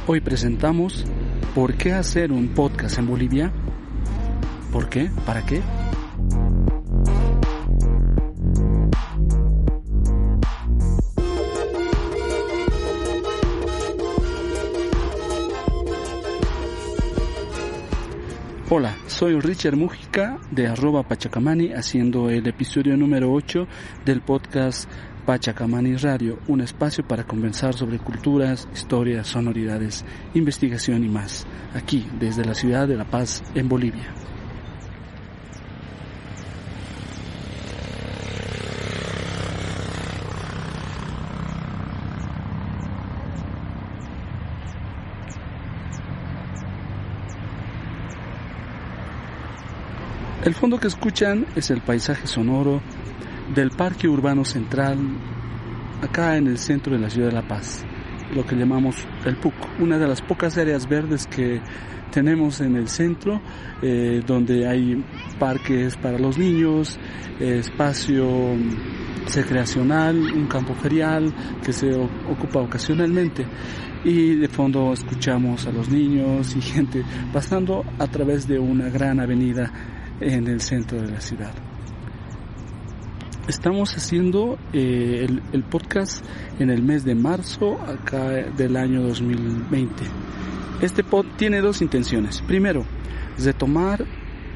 Hoy presentamos ¿por qué hacer un podcast en Bolivia? ¿Por qué? ¿Para qué? Hola, soy Richard Mújica de @Pachacamani, haciendo el episodio número 8 del podcast Pachacamani Radio, un espacio para conversar sobre culturas, historias, sonoridades, investigación y más, aquí desde la ciudad de La Paz, en Bolivia. El fondo que escuchan es el paisaje sonoro del Parque Urbano Central, acá en el centro de la ciudad de La Paz, lo que llamamos el PUC, una de las pocas áreas verdes que tenemos en el centro, donde hay parques para los niños, espacio recreacional, un campo ferial que se ocupa ocasionalmente, y de fondo escuchamos a los niños y gente pasando a través de una gran avenida en el centro de la ciudad. Estamos haciendo el podcast en el mes de marzo acá del año 2020. Este pod tiene dos intenciones. Primero, retomar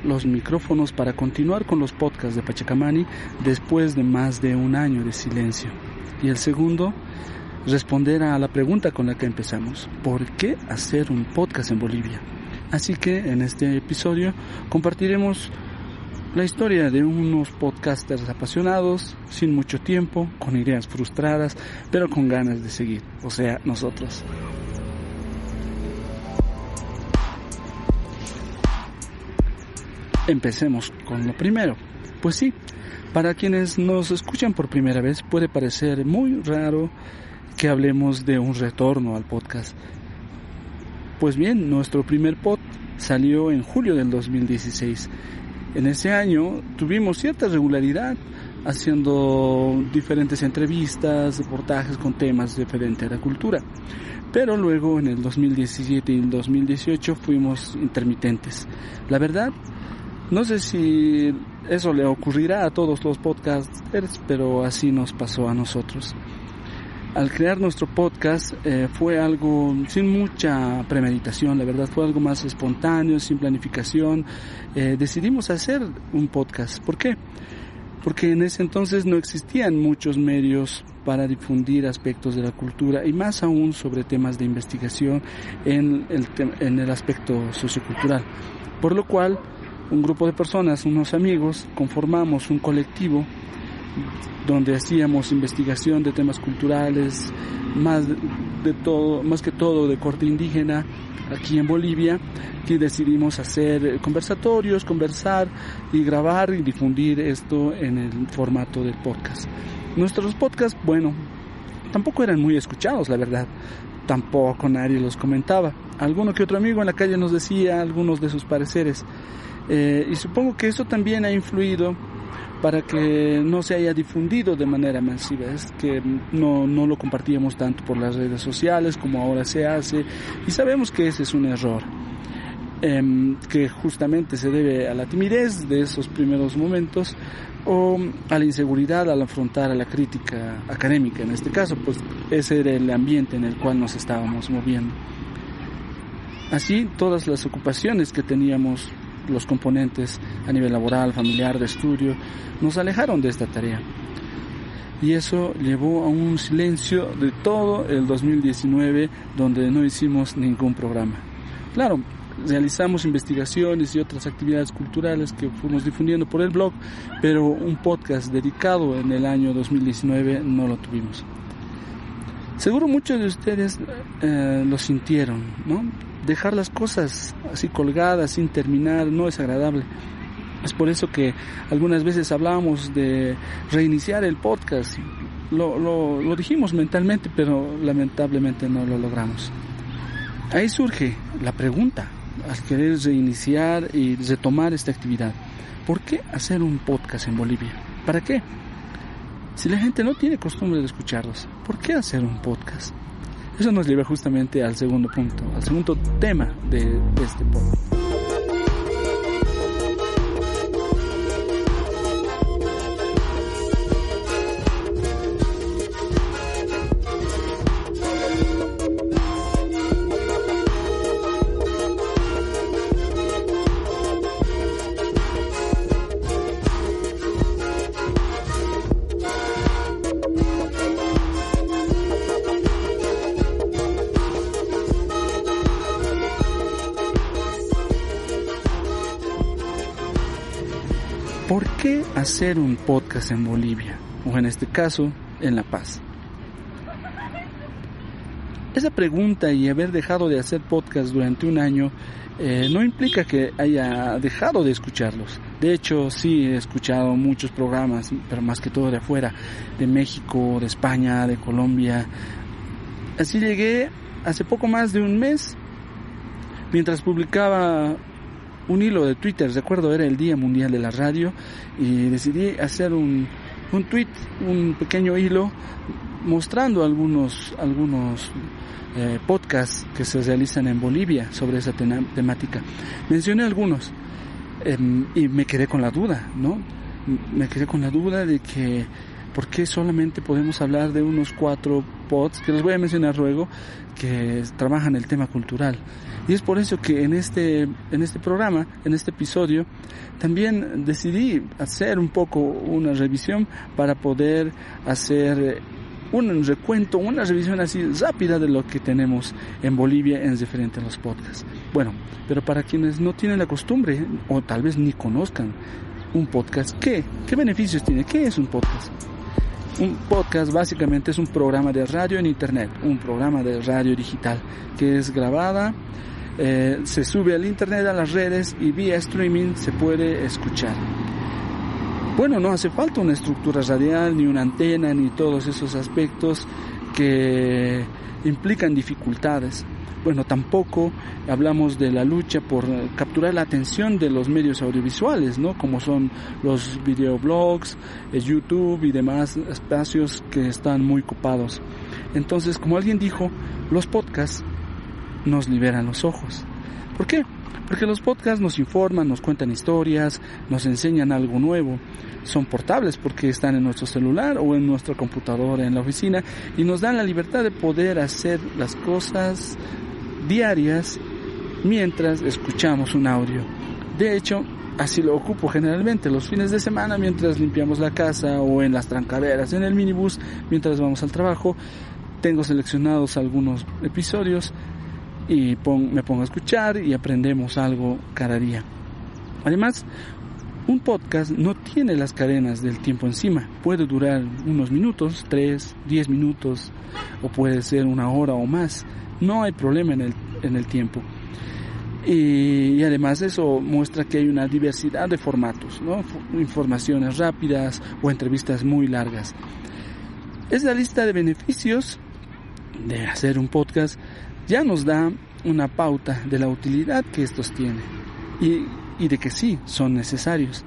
los micrófonos para continuar con los podcasts de Pachacamani después de más de un año de silencio. Y el segundo, responder a la pregunta con la que empezamos: ¿por qué hacer un podcast en Bolivia? Así que en este episodio compartiremos la historia de unos podcasters apasionados, sin mucho tiempo, con ideas frustradas, pero con ganas de seguir, o sea, nosotros. Empecemos con lo primero. Pues sí, para quienes nos escuchan por primera vez puede parecer muy raro que hablemos de un retorno al podcast. Pues bien, nuestro primer pod salió en julio del 2016. En ese año tuvimos cierta regularidad haciendo diferentes entrevistas, reportajes con temas diferentes a la cultura. Pero luego en el 2017 y el 2018 fuimos intermitentes. La verdad, no sé si eso le ocurrirá a todos los podcasters, pero así nos pasó a nosotros. Al crear nuestro podcast fue algo sin mucha premeditación, la verdad fue algo más espontáneo, sin planificación. Decidimos hacer un podcast. ¿Por qué? Porque en ese entonces no existían muchos medios para difundir aspectos de la cultura y más aún sobre temas de investigación en el aspecto sociocultural. Por lo cual, un grupo de personas, unos amigos, conformamos un colectivo donde hacíamos investigación de temas culturales, más que todo de corte indígena, aquí en Bolivia, y decidimos hacer conversatorios, conversar y grabar y difundir esto en el formato del podcast. Nuestros podcasts, bueno, tampoco eran muy escuchados, la verdad, tampoco nadie los comentaba. Alguno que otro amigo en la calle nos decía algunos de sus pareceres, y supongo que eso también ha influido para que no se haya difundido de manera masiva. Es que no lo compartíamos tanto por las redes sociales como ahora se hace, y sabemos que ese es un error, que justamente se debe a la timidez de esos primeros momentos o a la inseguridad al afrontar a la crítica académica. En este caso, pues ese era el ambiente en el cual nos estábamos moviendo. Así, todas las ocupaciones que teníamos los componentes a nivel laboral, familiar, de estudio, nos alejaron de esta tarea. Y eso llevó a un silencio de todo el 2019, donde no hicimos ningún programa. Claro, realizamos investigaciones y otras actividades culturales que fuimos difundiendo por el blog, pero un podcast dedicado en el año 2019 no lo tuvimos. Seguro muchos de ustedes lo sintieron, ¿no? Dejar las cosas así colgadas, sin terminar, no es agradable. Es por eso que algunas veces hablábamos de reiniciar el podcast. Lo dijimos mentalmente, pero lamentablemente no lo logramos. Ahí surge la pregunta, al querer reiniciar y retomar esta actividad: ¿por qué hacer un podcast en Bolivia? ¿Para qué? Si la gente no tiene costumbre de escucharlos, ¿por qué hacer un podcast? Eso nos lleva justamente al segundo punto, al segundo tema de este podcast. ¿Por qué hacer un podcast en Bolivia? O en este caso, en La Paz. Esa pregunta y haber dejado de hacer podcast durante un año no implica que haya dejado de escucharlos. De hecho, sí he escuchado muchos programas, pero más que todo de afuera, de México, de España, de Colombia. Así llegué hace poco más de un mes, mientras publicaba un hilo de Twitter, recuerdo era el Día Mundial de la Radio, y decidí hacer un tweet, un pequeño hilo mostrando algunos podcasts que se realizan en Bolivia sobre esa temática. Mencioné algunos y me quedé con la duda, ¿no? Me quedé con la duda de que ¿por qué solamente podemos hablar de unos 4 pods que les voy a mencionar luego que trabajan el tema cultural? Y es por eso que en este programa, en este episodio, también decidí hacer un poco una revisión para poder hacer un recuento, una revisión así rápida de lo que tenemos en Bolivia en referente a los podcasts. Bueno, pero para quienes no tienen la costumbre o tal vez ni conozcan un podcast, ¿qué beneficios tiene? ¿Qué es un podcast? Un podcast básicamente es un programa de radio en internet, un programa de radio digital que es grabada, se sube al internet, a las redes, y vía streaming se puede escuchar. Bueno, no hace falta una estructura radial, ni una antena, ni todos esos aspectos que implican dificultades. Bueno, tampoco hablamos de la lucha por capturar la atención de los medios audiovisuales, ¿no? Como son los videoblogs, YouTube y demás espacios que están muy copados. Entonces, como alguien dijo, los podcasts nos liberan los ojos. ¿Por qué? Porque los podcasts nos informan, nos cuentan historias, nos enseñan algo nuevo. Son portables porque están en nuestro celular o en nuestra computadora en la oficina y nos dan la libertad de poder hacer las cosas diarias mientras escuchamos un audio. De hecho, así lo ocupo generalmente los fines de semana mientras limpiamos la casa o en las trancaderas, en el minibús, mientras vamos al trabajo. Tengo seleccionados algunos episodios y me pongo a escuchar y aprendemos algo cada día. Además, un podcast no tiene las cadenas del tiempo encima. Puede durar unos minutos, 3, 10 minutos, o puede ser una hora o más. No hay problema en el tiempo. Y además eso muestra que hay una diversidad de formatos, ¿no? Informaciones rápidas o entrevistas muy largas. Esta lista de beneficios de hacer un podcast ya nos da una pauta de la utilidad que estos tienen y de que sí son necesarios,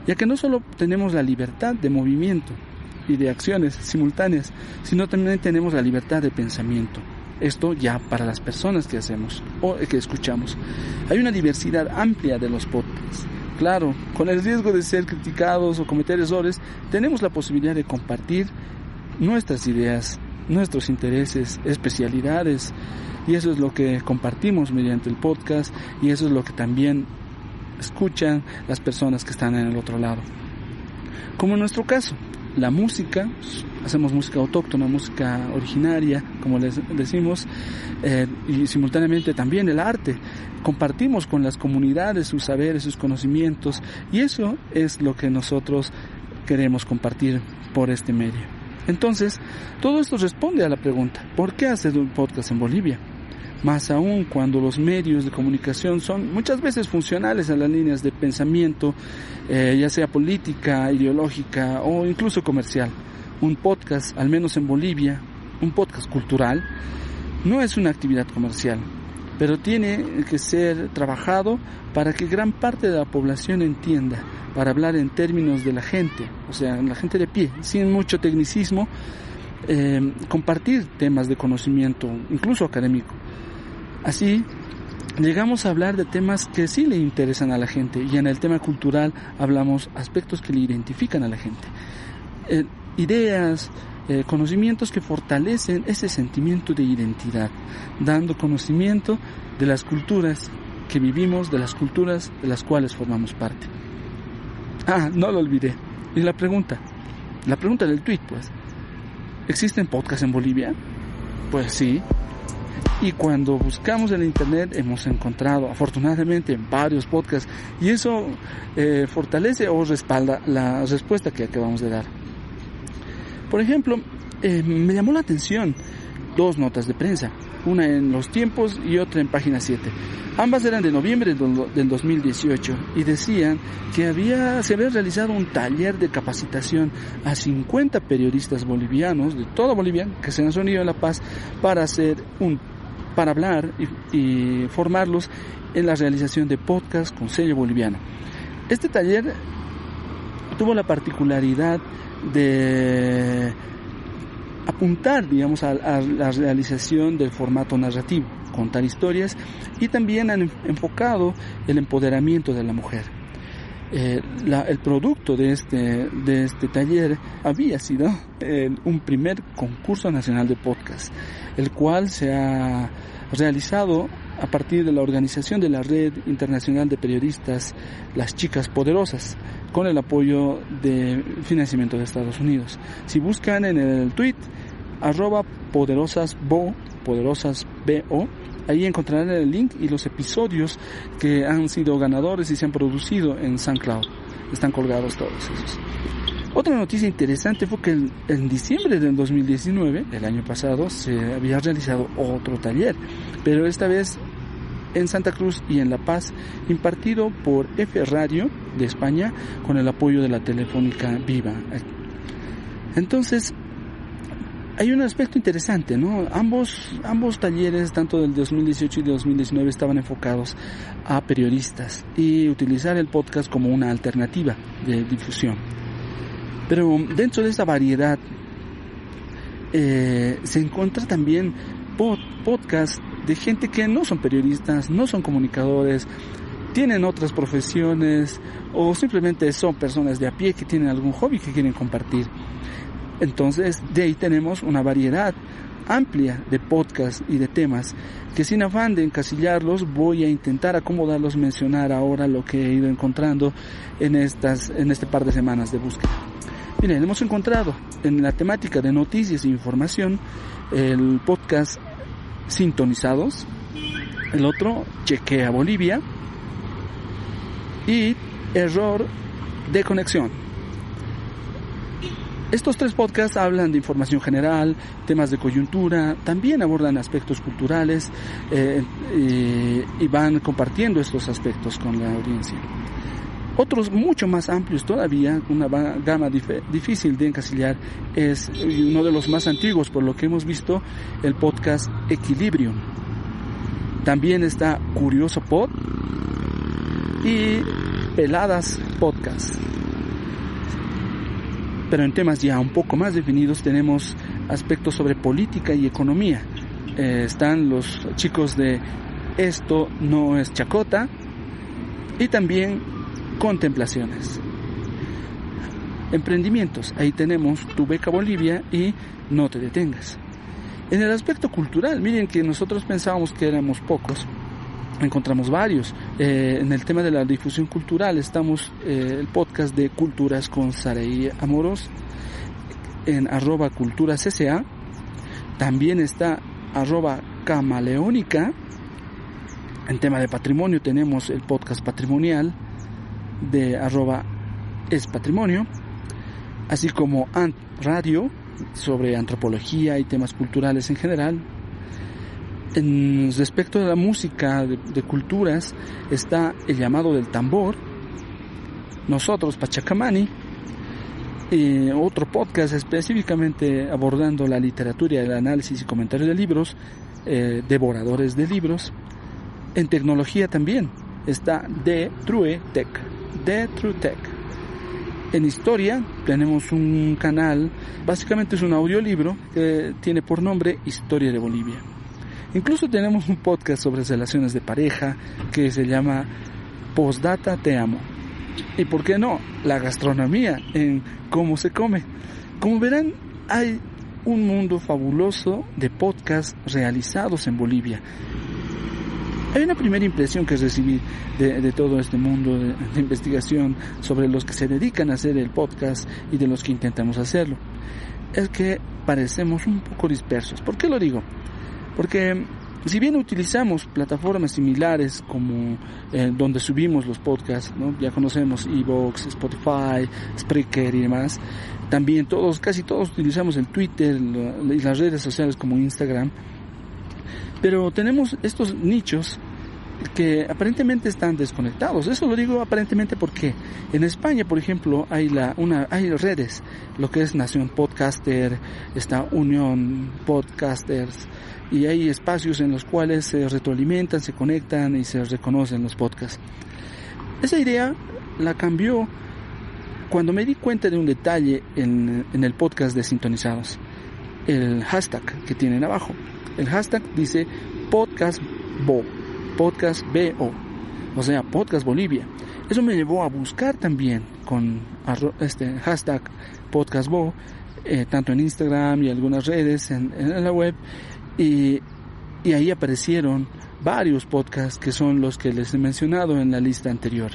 ya que no solo tenemos la libertad de movimiento y de acciones simultáneas, sino también tenemos la libertad de pensamiento. Esto ya para las personas que hacemos o que escuchamos. Hay una diversidad amplia de los podcasts. Claro, con el riesgo de ser criticados o cometer errores, tenemos la posibilidad de compartir nuestras ideas, nuestros intereses, especialidades, y eso es lo que compartimos mediante el podcast, y eso es lo que también escuchan las personas que están en el otro lado. Como en nuestro caso, la música, hacemos música autóctona, música originaria, como les decimos, y simultáneamente también el arte. Compartimos con las comunidades sus saberes, sus conocimientos, y eso es lo que nosotros queremos compartir por este medio. Entonces, todo esto responde a la pregunta, ¿por qué hacer un podcast en Bolivia? Más aún cuando los medios de comunicación son muchas veces funcionales a las líneas de pensamiento, ya sea política, ideológica o incluso comercial. Un podcast, al menos en Bolivia, un podcast cultural, no es una actividad comercial, pero tiene que ser trabajado para que gran parte de la población entienda, para hablar en términos de la gente, o sea, la gente de pie, sin mucho tecnicismo, compartir temas de conocimiento, incluso académico. Así llegamos a hablar de temas que sí le interesan a la gente, y en el tema cultural hablamos aspectos que le identifican a la gente. Ideas, conocimientos que fortalecen ese sentimiento de identidad, dando conocimiento de las culturas que vivimos, de las culturas de las cuales formamos parte. No lo olvidé. Y la pregunta del tweet, pues, ¿existen podcasts en Bolivia? Pues sí. Y cuando buscamos en la internet hemos encontrado afortunadamente varios podcasts, y eso fortalece o respalda la respuesta que acabamos de dar. Por ejemplo, me llamó la atención 2 notas de prensa, una en Los Tiempos y otra en Página 7. Ambas eran de noviembre del 2018 y decían que se había realizado un taller de capacitación a 50 periodistas bolivianos de toda Bolivia que se han reunido en La Paz para hablar y formarlos en la realización de podcast con sello boliviano. Este taller tuvo la particularidad de apuntar, digamos, a la realización del formato narrativo, contar historias, y también han enfocado el empoderamiento de la mujer. El producto de este taller había sido un primer concurso nacional de podcast, el cual se ha realizado a partir de la organización de la Red Internacional de Periodistas Las Chicas Poderosas, con el apoyo de financiamiento de Estados Unidos. Si buscan en el tweet @poderosasbo, ahí encontrarán el link y los episodios que han sido ganadores y se han producido en SoundCloud. Están colgados todos esos. Otra noticia interesante fue que en diciembre del 2019, el año pasado, se había realizado otro taller, pero esta vez en Santa Cruz y en La Paz, impartido por F Radio de España con el apoyo de la Telefónica Viva. Entonces, hay un aspecto interesante, ¿no? Ambos talleres, tanto del 2018 y del 2019, estaban enfocados a periodistas y utilizar el podcast como una alternativa de difusión. Pero dentro de esa variedad se encuentra también podcasts de gente que no son periodistas, no son comunicadores, tienen otras profesiones o simplemente son personas de a pie que tienen algún hobby que quieren compartir. Entonces, de ahí tenemos una variedad amplia de podcasts y de temas que, sin afán de encasillarlos, voy a intentar acomodarlos, mencionar ahora lo que he ido encontrando en este par de semanas de búsqueda. Miren, hemos encontrado en la temática de noticias e información el podcast Sintonizados, el otro Chequea Bolivia y Error de Conexión. Estos 3 podcasts hablan de información general, temas de coyuntura, también abordan aspectos culturales y van compartiendo estos aspectos con la audiencia. Otros mucho más amplios todavía, una gama difícil de encasillar, es uno de los más antiguos por lo que hemos visto, el podcast Equilibrium. También está Curioso Pod y Peladas Podcast. Pero en temas ya un poco más definidos tenemos aspectos sobre política y economía. Están los chicos de Esto No Es Chacota y también Contemplaciones. Emprendimientos, ahí tenemos Tu Beca Bolivia y No Te Detengas. En el aspecto cultural, miren que nosotros pensábamos que éramos pocos, encontramos varios. En el tema de la difusión cultural estamos el podcast de Culturas con Saraí Amorós en @culturasca. También está @camaleónica. En tema de patrimonio tenemos el podcast patrimonial de @espatrimonio, así como Ant Radio sobre antropología y temas culturales en general. En respecto de la música de culturas está El Llamado del Tambor, Nosotros Pachacamani, otro podcast específicamente abordando la literatura, el análisis y comentario de libros, Devoradores de Libros. En tecnología también está The True Tech. En Historia tenemos un canal, básicamente es un audiolibro que tiene por nombre Historia de Bolivia. Incluso tenemos un podcast sobre relaciones de pareja que se llama Postdata Te Amo. Y por qué no, la gastronomía en cómo se come. Como verán, hay un mundo fabuloso de podcasts realizados en Bolivia. Hay una primera impresión que recibí de todo este mundo de investigación sobre los que se dedican a hacer el podcast y de los que intentamos hacerlo. Es que parecemos un poco dispersos. ¿Por qué lo digo? Porque si bien utilizamos plataformas similares como donde subimos los podcasts, ¿no? Ya conocemos iVoox, Spotify, Spreaker y demás. También casi todos utilizamos el Twitter y las redes sociales como Instagram. Pero tenemos estos nichos que aparentemente están desconectados. Eso lo digo aparentemente porque en España, por ejemplo, hay redes, lo que es Nación Podcaster, está Unión Podcasters, y hay espacios en los cuales se retroalimentan, se conectan y se reconocen los podcasts. Esa idea la cambió cuando me di cuenta de un detalle en el podcast de Sintonizados. El hashtag que tienen abajo. El hashtag dice PodcastBo, Podcast BO, o sea, Podcast Bolivia. Eso me llevó a buscar también con este hashtag PodcastBo, tanto en Instagram y algunas redes en la web, y ahí aparecieron varios podcasts que son los que les he mencionado en la lista anterior.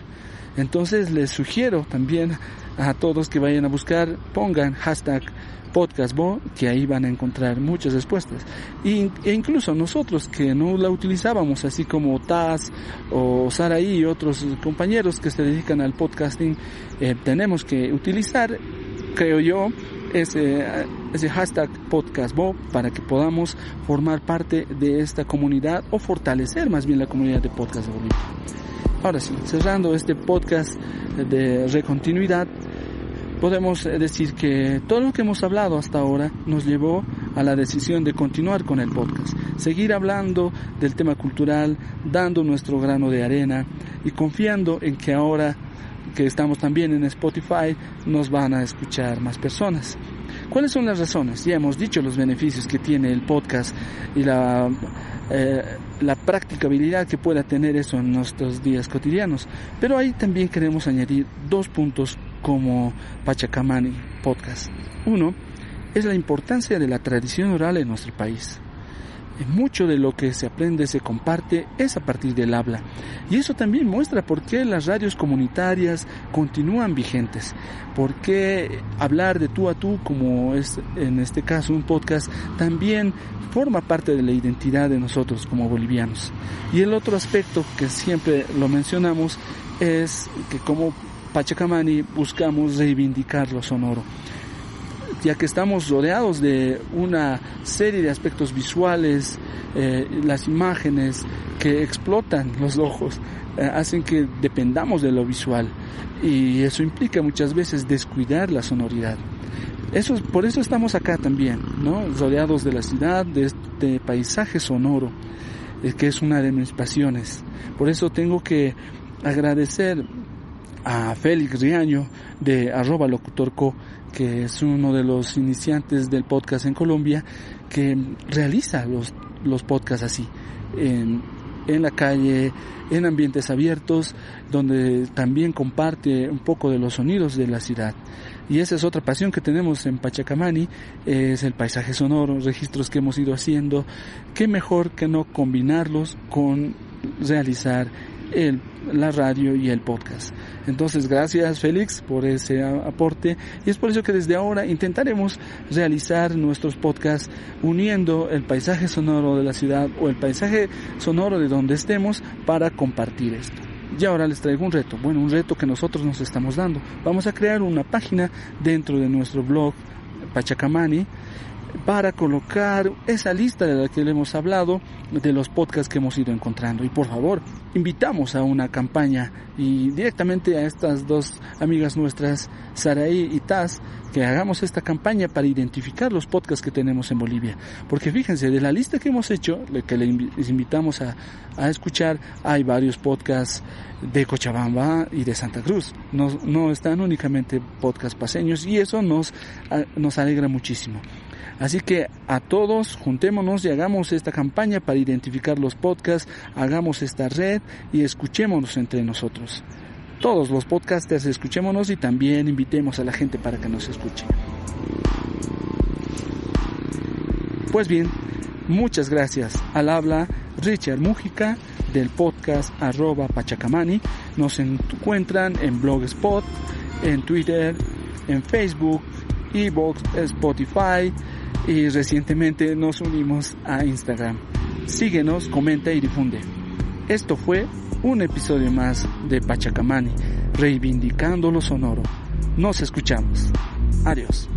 Entonces les sugiero también a todos que vayan a buscar, pongan hashtag PodcastBo, que ahí van a encontrar muchas respuestas. E incluso nosotros que no la utilizábamos, así como Taz o Saraí y otros compañeros que se dedican al podcasting, tenemos que utilizar, creo yo, ese hashtag PodcastBo para que podamos formar parte de esta comunidad o fortalecer más bien la comunidad de podcast de Bolivia. Ahora sí, cerrando este podcast de recontinuidad, podemos decir que todo lo que hemos hablado hasta ahora nos llevó a la decisión de continuar con el podcast, seguir hablando del tema cultural, dando nuestro grano de arena y confiando en que ahora que estamos también en Spotify nos van a escuchar más personas. ¿Cuáles son las razones? Ya hemos dicho los beneficios que tiene el podcast y la practicabilidad que pueda tener eso en nuestros días cotidianos, pero ahí también queremos añadir 2 puntos como Pachacamani Podcast. Uno es la importancia de la tradición oral en nuestro país. Mucho de lo que se aprende, se comparte, es a partir del habla. Y eso también muestra por qué las radios comunitarias continúan vigentes. Por qué hablar de tú a tú, como es en este caso un podcast, también forma parte de la identidad de nosotros como bolivianos. Y el otro aspecto que siempre lo mencionamos es que como Pachacamani buscamos reivindicar lo sonoro, ya que estamos rodeados de una serie de aspectos visuales, las imágenes que explotan los ojos, hacen que dependamos de lo visual, y eso implica muchas veces descuidar la sonoridad. Por eso estamos acá también, ¿no? Rodeados de la ciudad, de este paisaje sonoro, que es una de mis pasiones. Por eso tengo que agradecer a Félix Riaño de @locutorco, que es uno de los iniciantes del podcast en Colombia, que realiza los podcasts así, en la calle, en ambientes abiertos, donde también comparte un poco de los sonidos de la ciudad. Y esa es otra pasión que tenemos en Pachacamani, es el paisaje sonoro, registros que hemos ido haciendo. Qué mejor que no combinarlos con realizar la radio y el podcast. Entonces, gracias Félix por ese aporte, y es por eso que desde ahora intentaremos realizar nuestros podcasts uniendo el paisaje sonoro de la ciudad o el paisaje sonoro de donde estemos para compartir esto. Y ahora les traigo un reto, un reto que nosotros nos estamos dando. Vamos a crear una página dentro de nuestro blog Pachacamani, para colocar esa lista de la que le hemos hablado, de los podcasts que hemos ido encontrando. Y por favor, invitamos a una campaña y directamente a estas dos amigas nuestras, Saraí y Taz, que hagamos esta campaña para identificar los podcasts que tenemos en Bolivia. Porque fíjense, de la lista que hemos hecho, que les invitamos a escuchar, hay varios podcasts de Cochabamba y de Santa Cruz. No están únicamente podcasts paseños, y eso nos alegra muchísimo. Así que a todos, juntémonos y hagamos esta campaña para identificar los podcasts, hagamos esta red y escuchémonos entre nosotros. Todos los podcasters escuchémonos y también invitemos a la gente para que nos escuche. Pues bien, muchas gracias. Al habla Richard Mújica del podcast @Pachacamani. Nos encuentran en Blogspot, en Twitter, en Facebook, iVoox, Spotify, y recientemente nos unimos a Instagram. Síguenos, comenta y difunde. Esto fue un episodio más de Pachacamani, reivindicando lo sonoro. Nos escuchamos. Adiós.